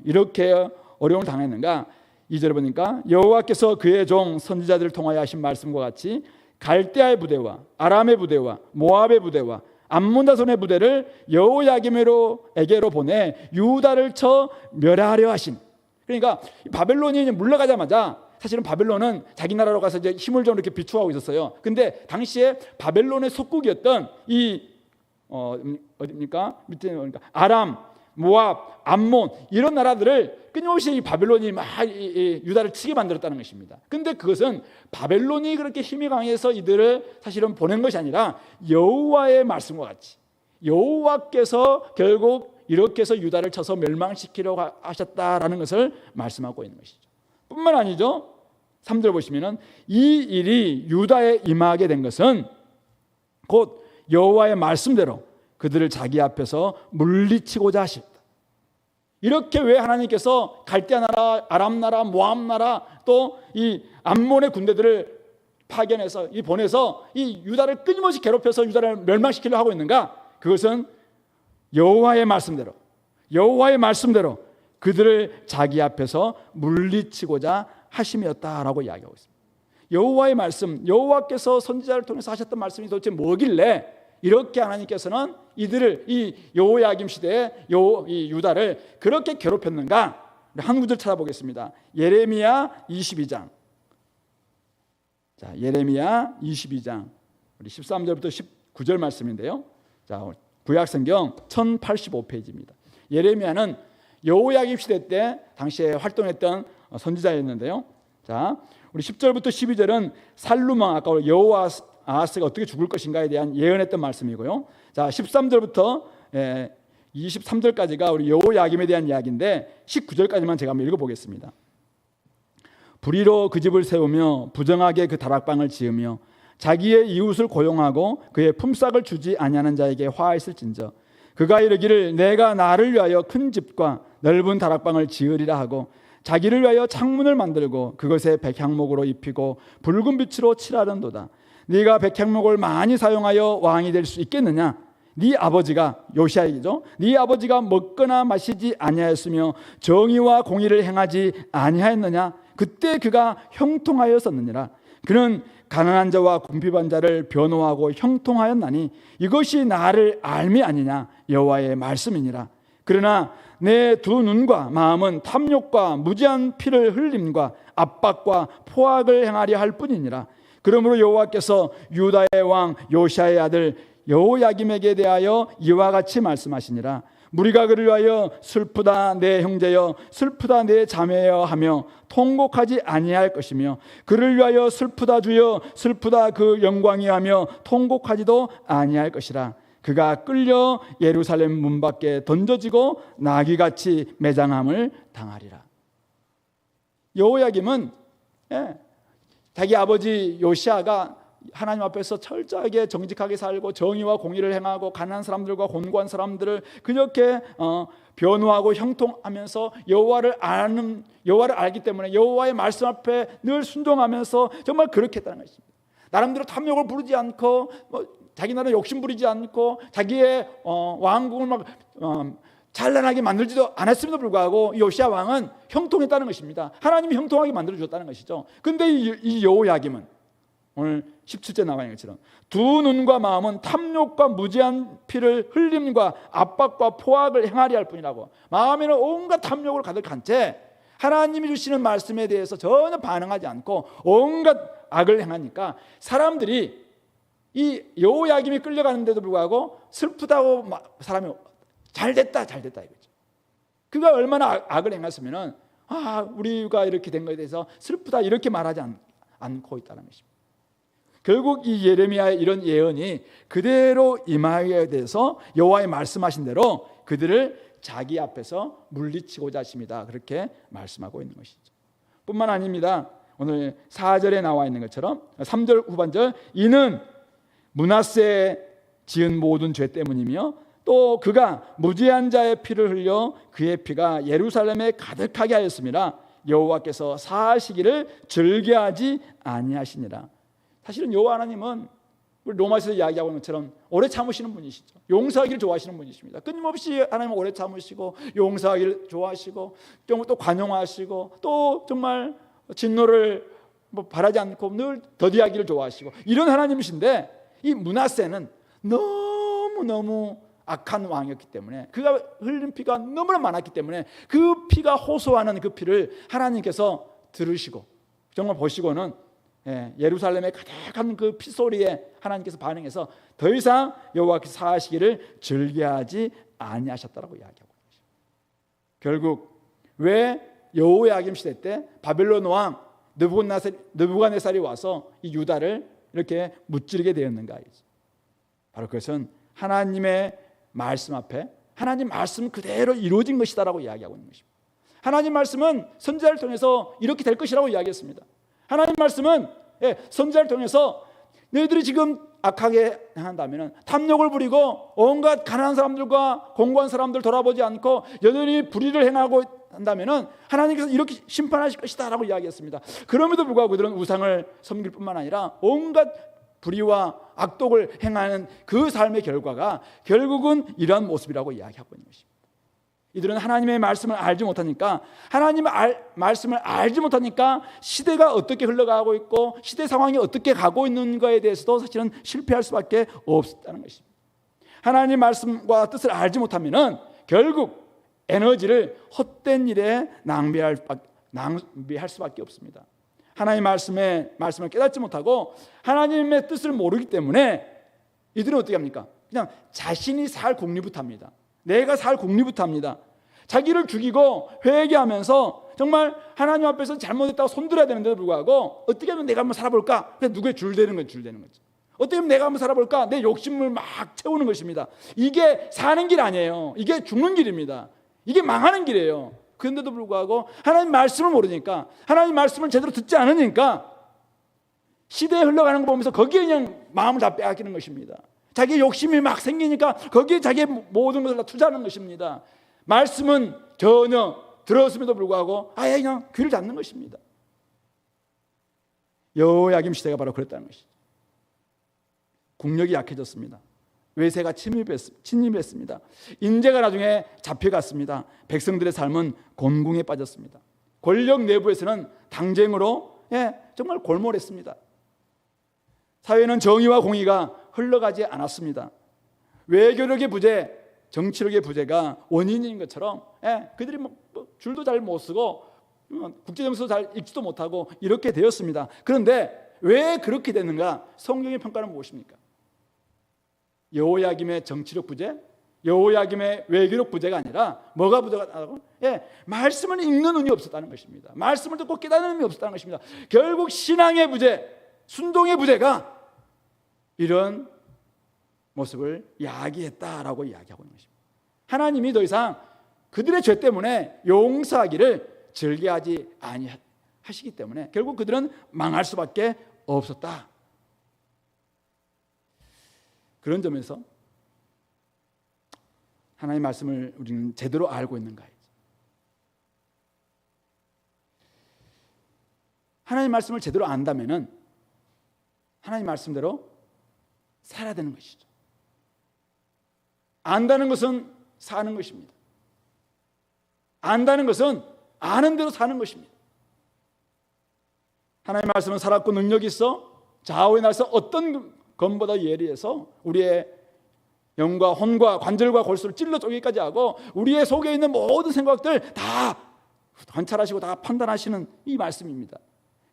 이렇게 어려움을 당했는가? 2절에 보니까 여호와께서 그의 종 선지자들을 통하여 하신 말씀과 같이 갈대아의 부대와 아람의 부대와 모압의 부대와 암몬 자손의 부대를 여호야김에게로 보내 유다를 쳐 멸하려 하신. 그러니까 바벨론이 물러가자마자 사실은 바벨론은 자기 나라로 가서 이제 힘을 좀 이렇게 비추하고 있었어요. 근데 당시에 바벨론의 속국이었던 어디입니까? 밑에 보니까 아람, 모압, 암몬 이런 나라들을 끊임없이 바벨론이 막 유다를 치게 만들었다는 것입니다. 근데 그것은 바벨론이 그렇게 힘이 강해서 이들을 사실은 보낸 것이 아니라 여호와의 말씀과 같이 여호와께서 결국 이렇게 해서 유다를 쳐서 멸망시키려고 하셨다라는 것을 말씀하고 있는 것이죠. 뿐만 아니죠. 3절 보시면은 이 일이 유다에 임하게 된 것은 곧 여호와의 말씀대로 그들을 자기 앞에서 물리치고자 하셨다. 이렇게 왜 하나님께서 갈대아 나라, 아람 나라, 모압 나라 또 이 암몬의 군대들을 파견해서 보내서 이 유다를 끊임없이 괴롭혀서 유다를 멸망시키려고 하고 있는가? 그것은 여호와의 말씀대로 그들을 자기 앞에서 물리치고자 하심이었다라고 이야기하고 있습니다. 여호와의 말씀, 여호와께서 선지자를 통해서 하셨던 말씀이 도대체 뭐길래 이렇게 하나님께서는 이들을 이 여호야김 시대에 이 유다를 그렇게 괴롭혔는가? 한 구절 찾아보겠습니다. 예레미야 22장. 자, 예레미야 22장 우리 13절부터 19절 말씀인데요. 자, 구약성경 1085페이지입니다. 예레미야는 여호야김 시대 때 당시에 활동했던 선지자였는데요. 자, 우리 10절부터 12절은 살루망 아까 여호아하스가 어떻게 죽을 것인가에 대한 예언했던 말씀이고요. 자, 13절부터 23절까지가 우리 여호야김에 대한 이야기인데 19절까지만 제가 한번 읽어보겠습니다. 불의로 그 집을 세우며 부정하게 그 다락방을 지으며 자기의 이웃을 고용하고 그의 품삯을 주지 아니하는 자에게 화했을진저 그가 이르기를 내가 나를 위하여 큰 집과 넓은 다락방을 지으리라 하고 자기를 위하여 창문을 만들고 그것에 백향목으로 입히고 붉은 빛으로 칠하는도다. 네가 백향목을 많이 사용하여 왕이 될 수 있겠느냐? 네 아버지가 요시야이죠. 네 아버지가 먹거나 마시지 아니하였으며 정의와 공의를 행하지 아니하였느냐? 그때 그가 형통하였었느니라. 그는 가난한 자와 궁핍한 자를 변호하고 형통하였나니 이것이 나를 알미 아니냐 여호와의 말씀이니라. 그러나 내 두 눈과 마음은 탐욕과 무지한 피를 흘림과 압박과 포악을 행하려 할 뿐이니라. 그러므로 여호와께서 유다의 왕 요시아의 아들 여호야김에게 대하여 이와 같이 말씀하시니라. 무리가 그를 위하여 슬프다 내 형제여, 슬프다 내 자매여 하며 통곡하지 아니할 것이며, 그를 위하여 슬프다 주여, 슬프다 그 영광이 하며 통곡하지도 아니할 것이라. 그가 끌려 예루살렘 문 밖에 던져지고 나귀같이 매장함을 당하리라. 여호야김은 자기 아버지 요시아가 하나님 앞에서 철저하게 정직하게 살고 정의와 공의를 행하고 가난한 사람들과 곤고한 사람들을 그렇게 변호하고 형통하면서 여호와를 알기 때문에 여호와의 말씀 앞에 늘 순종하면서 정말 그렇게 했다는 것입니다. 나름대로 탐욕을 부르지 않고 자기 나라 욕심 부리지 않고 자기의 왕국을 막 찬란하게 만들지도 않았음에도 불구하고 요시아 왕은 형통했다는 것입니다. 하나님이 형통하게 만들어 주셨다는 것이죠. 그런데 이 여호야김은 오늘 17절 나와 있는 것처럼 두 눈과 마음은 탐욕과 무지한 피를 흘림과 압박과 포악을 행하려 할 뿐이라고. 마음에는 온갖 탐욕을 가득한 채 하나님이 주시는 말씀에 대해서 전혀 반응하지 않고 온갖 악을 행하니까 사람들이 이 여호야김이 끌려가는데도 불구하고 슬프다고 사람이 잘됐다 이거죠. 그가 얼마나 악을 행했으면은 우리가 이렇게 된 것에 대해서 슬프다 이렇게 말하지 않고 있다는 것입니다. 결국 이 예레미야의 이런 예언이 그대로 임하게 돼서 여호와의 말씀하신 대로 그들을 자기 앞에서 물리치고자 하십니다. 그렇게 말씀하고 있는 것이죠. 뿐만 아닙니다. 오늘 4절에 나와 있는 것처럼 3절 후반절, 이는 므낫세 지은 모든 죄 때문이며 또 그가 무지한 자의 피를 흘려 그의 피가 예루살렘에 가득하게 하였습니다. 여호와께서 사하시기를 즐겨하지 아니하시니라. 사실은 여호와 하나님은 우리 로마서에서 이야기하고 있는 것처럼 오래 참으시는 분이시죠. 용서하기를 좋아하시는 분이십니다. 끊임없이 하나님은 오래 참으시고 용서하기를 좋아하시고 또 관용하시고 또 정말 진노를 바라지 않고 늘 더디하기를 좋아하시고 이런 하나님이신데, 이 므낫세는 너무너무 악한 왕이었기 때문에, 그가 흘린 피가 너무나 많았기 때문에 그 피가 호소하는 그 피를 하나님께서 들으시고 정말 보시고는 예루살렘에 가득한 그 피소리에 하나님께서 반응해서 더 이상 여호와께서 사하시기를 즐겨하지 아니하셨다라고 이야기하고 있습니다. 결국 왜 여호야김 시대 때 바벨론 왕 느부갓네살이 와서 이 유다를 이렇게 무찌르게 되었는가? 바로 그것은 하나님의 말씀 앞에 하나님 말씀 그대로 이루어진 것이다라고 이야기하고 있는 것입니다. 하나님 말씀은 선지자를 통해서 이렇게 될 것이라고 이야기했습니다. 하나님 말씀은 선지자를 통해서 너희들이 지금 악하게 행한다면, 탐욕을 부리고 온갖 가난한 사람들과 공고한 사람들 돌아보지 않고 여전히 불의를 행하고 한다면 하나님께서 이렇게 심판하실 것이다 라고 이야기했습니다. 그럼에도 불구하고 그들은 우상을 섬길 뿐만 아니라 온갖 불의와 악독을 행하는 그 삶의 결과가 결국은 이러한 모습이라고 이야기하고 있는 것입니다. 이들은 하나님의 말씀을 알지 못하니까, 하나님의 말씀을 알지 못하니까 시대가 어떻게 흘러가고 있고 시대 상황이 어떻게 가고 있는 것에 대해서도 사실은 실패할 수밖에 없다는 것입니다. 하나님의 말씀과 뜻을 알지 못하면 결국 에너지를 헛된 일에 낭비할 수밖에 없습니다. 하나님의 말씀을 깨닫지 못하고 하나님의 뜻을 모르기 때문에 이들은 어떻게 합니까? 그냥 자신이 살 궁리부터 합니다. 내가 살 궁리부터 합니다. 자기를 죽이고 회개하면서 정말 하나님 앞에서 잘못했다고 손들어야 되는데도 불구하고 어떻게 하면 내가 한번 살아볼까? 그냥 누구의 줄대는 거죠. 어떻게 하면 내가 한번 살아볼까? 내 욕심을 막 채우는 것입니다. 이게 사는 길 아니에요. 이게 죽는 길입니다. 이게 망하는 길이에요. 그런데도 불구하고 하나님 말씀을 모르니까, 하나님 말씀을 제대로 듣지 않으니까 시대에 흘러가는 거 보면서 거기에 그냥 마음을 다 빼앗기는 것입니다. 자기의 욕심이 막 생기니까 거기에 자기의 모든 것을 다 투자하는 것입니다. 말씀은 전혀 들었음에도 불구하고 아예 그냥 귀를 닫는 것입니다. 여호야김 시대가 바로 그랬다는 것이죠. 국력이 약해졌습니다. 외세가 침입했습니다. 인재가 나중에 잡혀갔습니다. 백성들의 삶은 곤궁에 빠졌습니다. 권력 내부에서는 당쟁으로 정말 골몰했습니다. 사회는 정의와 공의가 흘러가지 않았습니다. 외교력의 부재, 정치력의 부재가 원인인 것처럼 그들이 줄도 잘 못 쓰고 국제정서도 잘 읽지도 못하고 이렇게 되었습니다. 그런데 왜 그렇게 됐는가? 성경의 평가는 무엇입니까? 여호야김의 정치력 부재, 여호야김의 외교력 부재가 아니라 뭐가 부재가라고? 말씀을 읽는 눈이 없었다는 것입니다. 말씀을 듣고 깨닫는 눈이 없었다는 것입니다. 결국 신앙의 부재, 순종의 부재가 이런 모습을 야기했다라고 이야기하고 있는 것입니다. 하나님이 더 이상 그들의 죄 때문에 용서하기를 즐겨하지 아니하시기 때문에 결국 그들은 망할 수밖에 없었다. 그런 점에서 하나님의 말씀을 우리는 제대로 알고 있는가? 하나님의 말씀을 제대로 안다면은 하나님 말씀대로 살아야 되는 것이죠. 안다는 것은 사는 것입니다. 안다는 것은 아는 대로 사는 것입니다. 하나님의 말씀은 살았고 능력이 있어 좌우에 나서 어떤 검보다 예리해서 우리의 영과 혼과 관절과 골수를 찔러 쪼개기까지 하고 우리의 속에 있는 모든 생각들 다 관찰하시고 다 판단하시는 이 말씀입니다.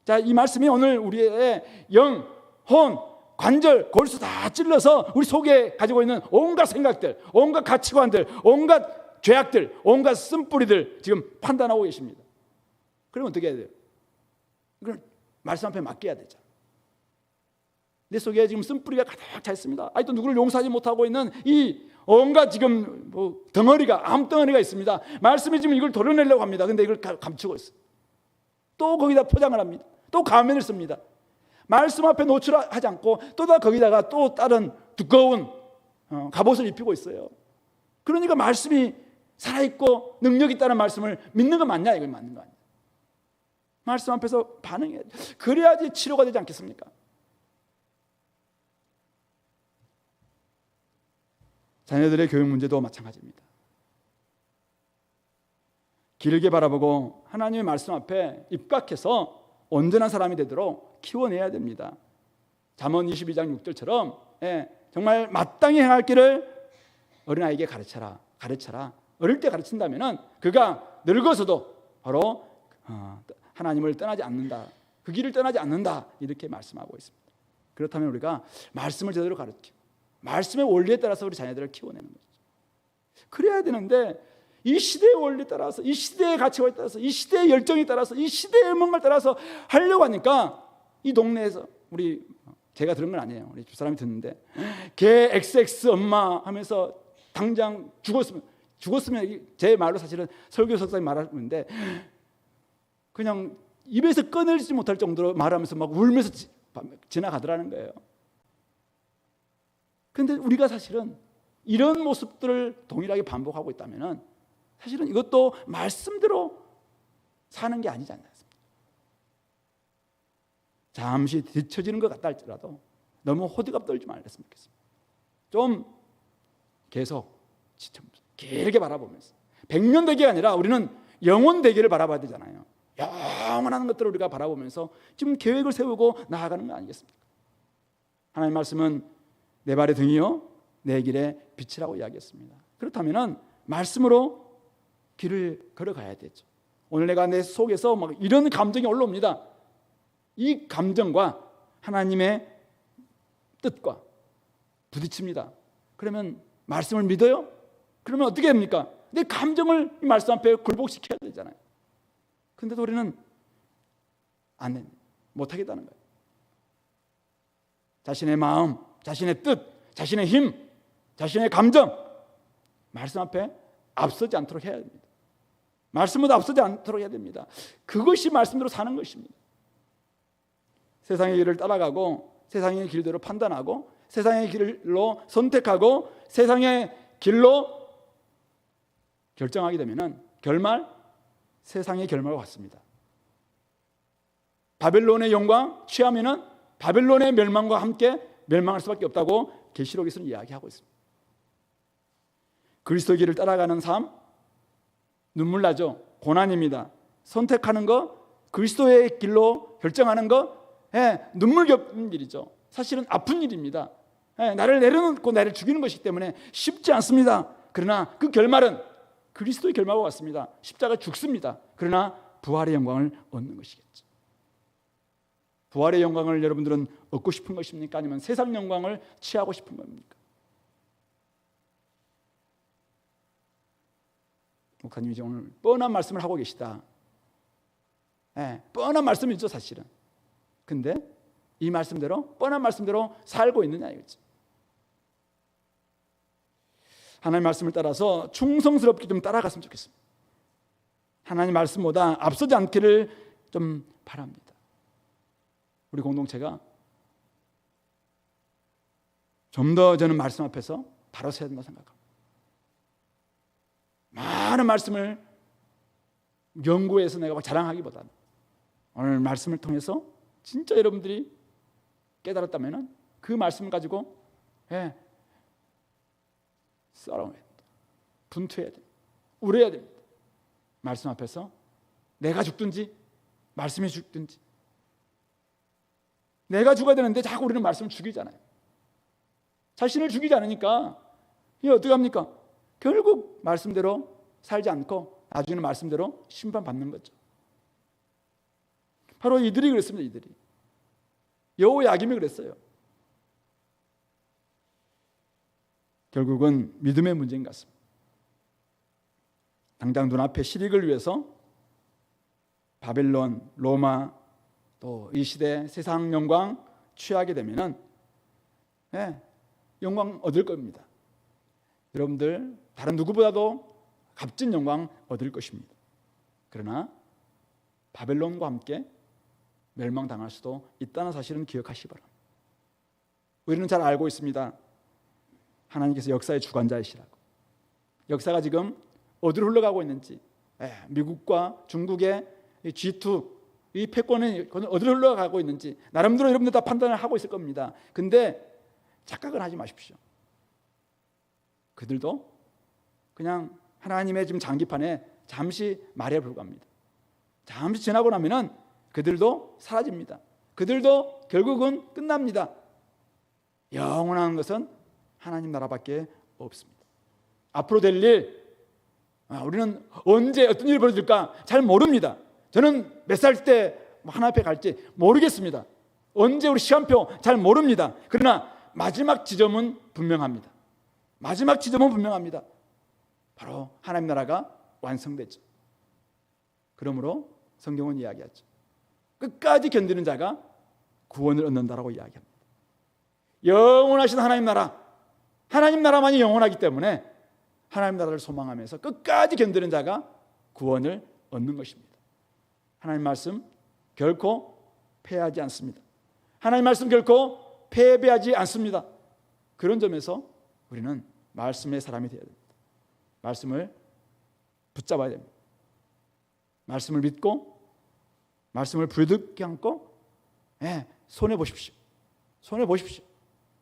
자, 이 말씀이 오늘 우리의 영, 혼, 관절, 골수 다 찔러서 우리 속에 가지고 있는 온갖 생각들, 온갖 가치관들, 온갖 죄악들, 온갖 쓴뿌리들 지금 판단하고 계십니다. 그러면 어떻게 해야 돼요? 그럼 말씀 앞에 맡겨야 되죠. 내 속에 지금 쓴뿌리가 가득 차 있습니다. 아직도 누구를 용서하지 못하고 있는 이 온갖 지금 덩어리가, 암덩어리가 있습니다. 말씀이 지금 이걸 도려내려고 합니다. 근데 이걸 감추고 있어요. 또 거기다 포장을 합니다. 또 가면을 씁니다. 말씀 앞에 노출하지 않고 또 거기다가 또 다른 두꺼운 갑옷을 입히고 있어요. 그러니까 말씀이 살아있고 능력 있다는 말씀을 믿는 건 맞냐? 이건 맞는 거 아니에요. 말씀 앞에서 반응해야 돼요. 그래야지 치료가 되지 않겠습니까? 자녀들의 교육 문제도 마찬가지입니다. 길게 바라보고 하나님의 말씀 앞에 입각해서 온전한 사람이 되도록 키워내야 됩니다. 잠언 22장 6절처럼 정말 마땅히 행할 길을 어린아이에게 가르쳐라. 어릴 때 가르친다면 그가 늙어서도 바로 하나님을 떠나지 않는다. 그 길을 떠나지 않는다. 이렇게 말씀하고 있습니다. 그렇다면 우리가 말씀을 제대로 가르치고 말씀의 원리에 따라서 우리 자녀들을 키워내는 거죠. 그래야 되는데 이 시대의 원리에 따라서, 이 시대의 가치관에 따라서, 이 시대의 열정에 따라서, 이 시대의 뭔가를 따라서 하려고 하니까 이 동네에서 제가 들은 건 아니에요. 우리 두 사람이 듣는데 걔 XX 엄마 하면서 당장 죽었으면 제 말로 사실은 설교 석사님 말하는데 그냥 입에서 꺼내지 못할 정도로 말하면서 막 울면서 지나가더라는 거예요. 그런데 우리가 사실은 이런 모습들을 동일하게 반복하고 있다면 사실은 이것도 말씀대로 사는 게 아니지 않습니까? 잠시 뒤처지는 것 같다 할지라도 너무 호들갑 떨지 말랬으면 좋겠습니다. 좀 계속 길게 바라보면서 백년대계가 아니라 우리는 영원대계를 바라봐야 되잖아요. 영원한 것들을 우리가 바라보면서 지금 계획을 세우고 나아가는 거 아니겠습니까? 하나님의 말씀은 내 발의 등이요 내 길의 빛이라고 이야기했습니다. 그렇다면 말씀으로 길을 걸어가야 되죠. 오늘 내가 내 속에서 막 이런 감정이 올라옵니다. 이 감정과 하나님의 뜻과 부딪힙니다. 그러면 말씀을 믿어요? 그러면 어떻게 됩니까? 내 감정을 이 말씀 앞에 굴복시켜야 되잖아요. 그런데도 우리는 못하겠다는 거예요. 자신의 마음, 자신의 뜻, 자신의 힘, 자신의 감정 말씀 앞에 앞서지 않도록 해야 됩니다. 말씀보다 앞서지 않도록 해야 됩니다. 그것이 말씀대로 사는 것입니다. 세상의 길을 따라가고 세상의 길대로 판단하고 세상의 길로 선택하고 세상의 길로 결정하게 되면 결말 세상의 결말과 같습니다. 바벨론의 영광 취하면은 바벨론의 멸망과 함께 멸망할 수밖에 없다고 계시록에서는 이야기하고 있습니다. 그리스도의 길을 따라가는 삶 눈물 나죠. 고난입니다. 선택하는 것, 그리스도의 길로 결정하는 것, 눈물 겪는 일이죠. 사실은 아픈 일입니다. 나를 내려놓고 나를 죽이는 것이기 때문에 쉽지 않습니다. 그러나 그 결말은 그리스도의 결말과 같습니다. 십자가 죽습니다. 그러나 부활의 영광을 얻는 것이겠죠. 부활의 영광을 여러분들은 얻고 싶은 것입니까? 아니면 세상 영광을 취하고 싶은 겁니까? 목사님이 이제 오늘 뻔한 말씀을 하고 계시다. 뻔한 말씀이죠, 사실은. 근데 이 말씀대로, 뻔한 말씀대로 살고 있느냐 이거지. 하나님 말씀을 따라서 충성스럽게 좀 따라갔으면 좋겠습니다. 하나님 말씀보다 앞서지 않기를 좀 바랍니다. 우리 공동체가 좀 더 저는 말씀 앞에서 바로 서야 된다고 생각합니다. 많은 말씀을 연구해서 내가 막 자랑하기보다는 오늘 말씀을 통해서 진짜 여러분들이 깨달았다면 그 말씀을 가지고 싸워야 됩니다. 분투해야 됩니다. 울어야 됩니다. 말씀 앞에서 내가 죽든지 말씀이 죽든지. 내가 죽어야 되는데 자꾸 우리는 말씀을 죽이잖아요. 자신을 죽이지 않으니까 이게 어떻게 합니까? 결국 말씀대로 살지 않고 나중에는 말씀대로 심판받는 거죠. 바로 이들이 그랬습니다. 이들이 여호야김이 그랬어요. 결국은 믿음의 문제인 것 같습니다. 당장 눈앞의 실익을 위해서 바벨론, 로마 또 이 시대 세상 영광 취하게 되면은 영광 얻을 겁니다. 여러분들 다른 누구보다도 값진 영광 얻을 것입니다. 그러나 바벨론과 함께 멸망당할 수도 있다는 사실은 기억하시기 바랍니다. 우리는 잘 알고 있습니다. 하나님께서 역사의 주관자이시라고. 역사가 지금 어디로 흘러가고 있는지, 미국과 중국의 G2 이 패권이 어디로 흘러가고 있는지 나름대로 여러분들 다 판단을 하고 있을 겁니다. 근데 착각은 하지 마십시오. 그들도 그냥 하나님의 지금 장기판에 잠시 말에 불과합니다. 잠시 지나고 나면은 그들도 사라집니다. 그들도 결국은 끝납니다. 영원한 것은 하나님 나라밖에 없습니다. 앞으로 될 일, 우리는 언제 어떤 일이 벌어질까 잘 모릅니다. 저는 몇 살 때 하나님 앞에 갈지 모르겠습니다. 언제 우리 시간표 잘 모릅니다. 그러나 마지막 지점은 분명합니다. 마지막 지점은 분명합니다. 바로 하나님 나라가 완성되죠. 그러므로 성경은 이야기하죠. 끝까지 견디는 자가 구원을 얻는다라고 이야기합니다. 영원하신 하나님 나라, 하나님 나라만이 영원하기 때문에 하나님 나라를 소망하면서 끝까지 견디는 자가 구원을 얻는 것입니다. 하나님 말씀 결코 패하지 않습니다. 하나님 말씀 결코 패배하지 않습니다. 그런 점에서 우리는 말씀의 사람이 되어야 됩니다. 말씀을 붙잡아야 됩니다. 말씀을 믿고 말씀을 부드럽게 안고 손해 보십시오. 손해 보십시오.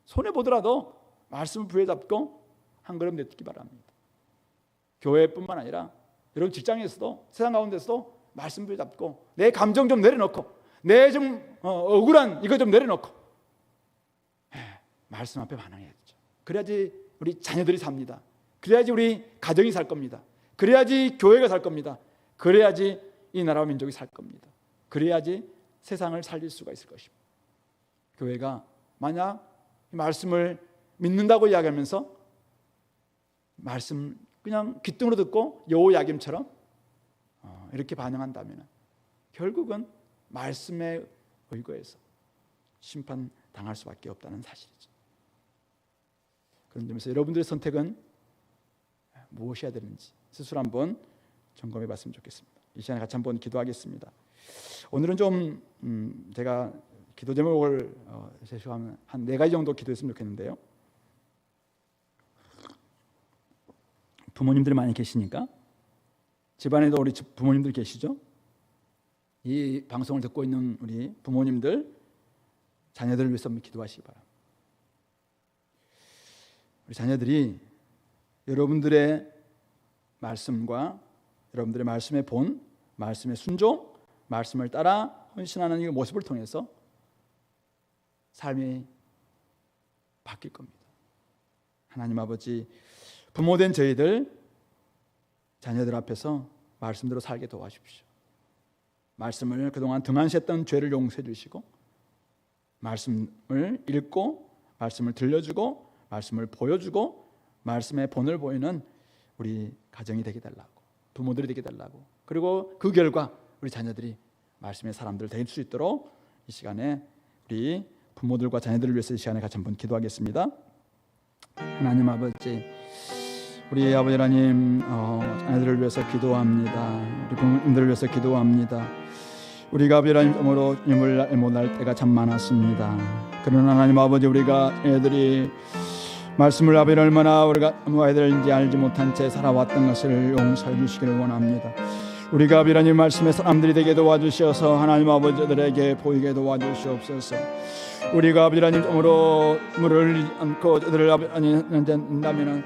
손해 보더라도 말씀을 부여잡고 한 걸음 내딛기 바랍니다. 교회뿐만 아니라 여러분 직장에서도 세상 가운데서도 말씀 부여잡고 내 감정 좀 내려놓고 내 좀 억울한 이거 좀 내려놓고 말씀 앞에 반응해야죠. 그래야지 우리 자녀들이 삽니다. 그래야지 우리 가정이 살 겁니다. 그래야지 교회가 살 겁니다. 그래야지 이 나라와 민족이 살 겁니다. 그래야지 세상을 살릴 수가 있을 것입니다. 교회가 만약 말씀을 믿는다고 이야기하면서 말씀 그냥 귀등으로 듣고 여호야김처럼 이렇게 반응한다면 결국은 말씀에 의거해서 심판당할 수밖에 없다는 사실이죠. 그런 점에서 여러분들의 선택은 무엇이어야 되는지 스스로 한번 점검해 봤으면 좋겠습니다. 이 시간에 같이 한번 기도하겠습니다. 오늘은 좀 제가 기도 제목을 한 4가지 정도 기도했으면 좋겠는데요. 부모님들이 많이 계시니까 집안에도 우리 부모님들 계시죠? 이 방송을 듣고 있는 우리 부모님들 자녀들을 위해서 한번 기도하시기 바랍니다. 우리 자녀들이 여러분들의 말씀과 여러분들의 말씀의 본, 말씀의 순종, 말씀을 따라 헌신하는 이 모습을 통해서 삶이 바뀔 겁니다. 하나님 아버지, 부모된 저희들 자녀들 앞에서 말씀대로 살게 도와주십시오. 말씀을 그동안 등한시했던 죄를 용서해 주시고, 말씀을 읽고 말씀을 들려주고 말씀을 보여주고 말씀의 본을 보이는 우리 가정이 되게 달라고, 부모들이 되게 달라고, 그리고 그 결과 우리 자녀들이 말씀의 사람들 될 수 있도록 이 시간에 우리 부모들과 자녀들을 위해서 이 시간에 같이 한번 기도하겠습니다. 하나님 아버지, 우리 아버지 하나님, 자녀들을 위해서 기도합니다. 우리 부모님들을 위해서 기도합니다. 우리가 아버지 하나님으로 주님을 못할 때가 참 많았습니다. 그러나 하나님 아버지, 우리가 애들이 말씀을 아버지 얼마나 우리가 아야 될지 알지 못한 채 살아왔던 것을 용서해 주시기를 원합니다. 우리가 아버지 하나님 말씀의 사람들이 되게 도와주셔서 하나님 아버지들에게 보이게 도와주시옵소서. 우리가 아버지 하나님으로 물을 흘리지 않고 저들을 아버지 하나님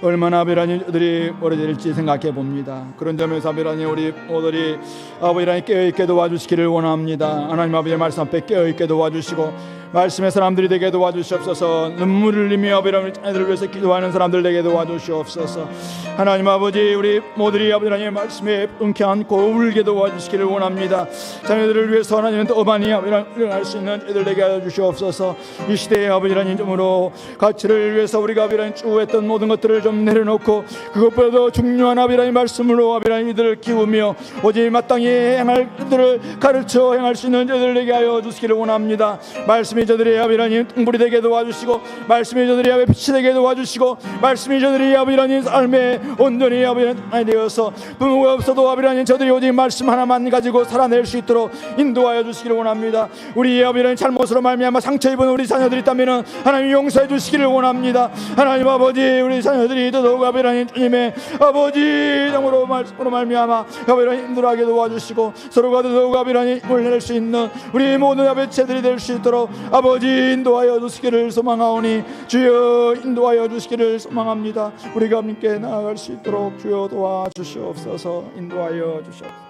얼마나 아버지 하나님들이 멀어질지 생각해 봅니다. 그런 점에서 아버지 하나님 우리 모두들이 아버지 하나님 깨어있게 도와주시기를 원합니다. 하나님 아버지의 말씀 앞에 깨어있게 도와주시고 말씀의 사람들이 되게 도와주시옵소서. 눈물을 흘리며 아버지 하나님 자녀들을 위해서 기도하는 사람들 되게 도와주시옵소서. 하나님 아버지, 우리 모두들이 아버지 하나님의 말씀에 끊지 않고 울게 도와주시기를 원합니다. 자녀들을 위해서 하나님은 더 많이 일어날 수 있는 애들 되게 하여 주시옵소서. 이 시대에 아버지 하나님으로 가치를 위해서 우리가 아버지 하나님 추구했던 모든 것들을 좀 내려놓고 그것보다도 중요한 아버지 하나님 말씀으로 아버지 하나님 이들을 키우며 오직 마땅히 행할 이들을 가르쳐 행할 수 있는 애들 되게 하여 주시기를 원합니다. 말씀이 저들의 아버지 하나님 등불이 되게 도와주시고, 말씀이 저들의 아버지 빛이 되게 도와주시고, 말씀이 저들의 아버지 하나님 삶에 온전히 아버지 하나님 되어서 부모가 없어도 아버지 하나님 저들이 오직 말씀 하나만 가지고 살아낼 수 있도록 인도하여 주시기를 원합니다. 우리 아버지 하나님 잘못으로 말미암아 상처 입은 우리 자녀들이 있다면 하나님 용서해 주시기를 원합니다. 하나님 아버지, 우리 자녀들이 더더욱 아버지 하나님 주님의 아버지 영으로 말씀으로 말미암아 아버지 하나님 힘들어하게 도와주시고 서로가 더더욱 아버지 하나님 힘을 낼 수 있는 우리 모든 아버지들이 될 수 있도록 아버지 인도하여 주시기를 소망하오니 주여 인도하여 주시기를 소망합니다. 우리가 함께 나아갈 수 있도록 주여 도와주시옵소서. 인도하여 주시옵소서.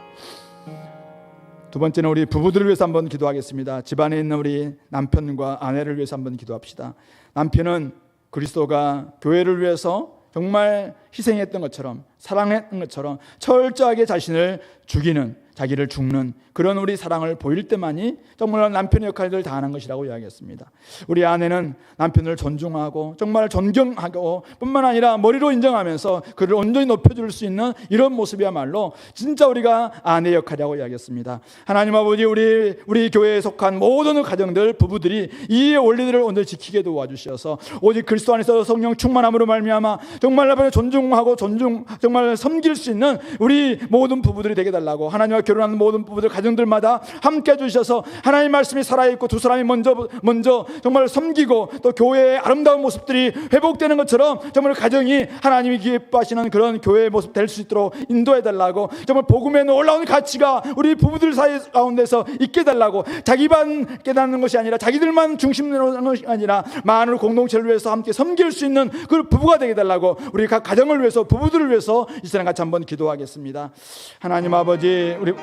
두 번째는 우리 부부들을 위해서 한번 기도하겠습니다. 집안에 있는 우리 남편과 아내를 위해서 한번 기도합시다. 남편은 그리스도가 교회를 위해서 정말 희생했던 것처럼, 사랑했던 것처럼 철저하게 자신을 죽이는, 자기를 죽는 그런 우리 사랑을 보일 때만이 정말 남편의 역할을 다하는 것이라고 이야기했습니다. 우리 아내는 남편을 존중하고 정말 존경하고 뿐만 아니라 머리로 인정하면서 그를 온전히 높여줄 수 있는 이런 모습이야말로 진짜 우리가 아내의 역할이라고 이야기했습니다. 하나님 아버지, 우리 교회에 속한 모든 가정들, 부부들이 이 원리들을 오늘 지키게 도와주셔서 오직 그리스도 안에서 성령 충만함으로 말미암아 정말 존중하고 정말 섬길 수 있는 우리 모든 부부들이 되게 달라고, 하나님과 결혼하는 모든 부부들 가정들마다 함께 해주셔서 하나님 말씀이 살아있고 두 사람이 먼저 정말 섬기고 또 교회의 아름다운 모습들이 회복되는 것처럼 정말 가정이 하나님이 기뻐하시는 그런 교회의 모습 될 수 있도록 인도해달라고, 정말 복음에 놀라운 가치가 우리 부부들 사이 가운데서 있게 달라고, 자기만 깨닫는 것이 아니라 자기들만 중심으로 하는 것이 아니라 많은 공동체를 위해서 함께 섬길 수 있는 그 부부가 되게 달라고, 우리 각 가정을 위해서 부부들을 위해서 이 시간 같이 한번 기도하겠습니다. 하나님 아버지, 우리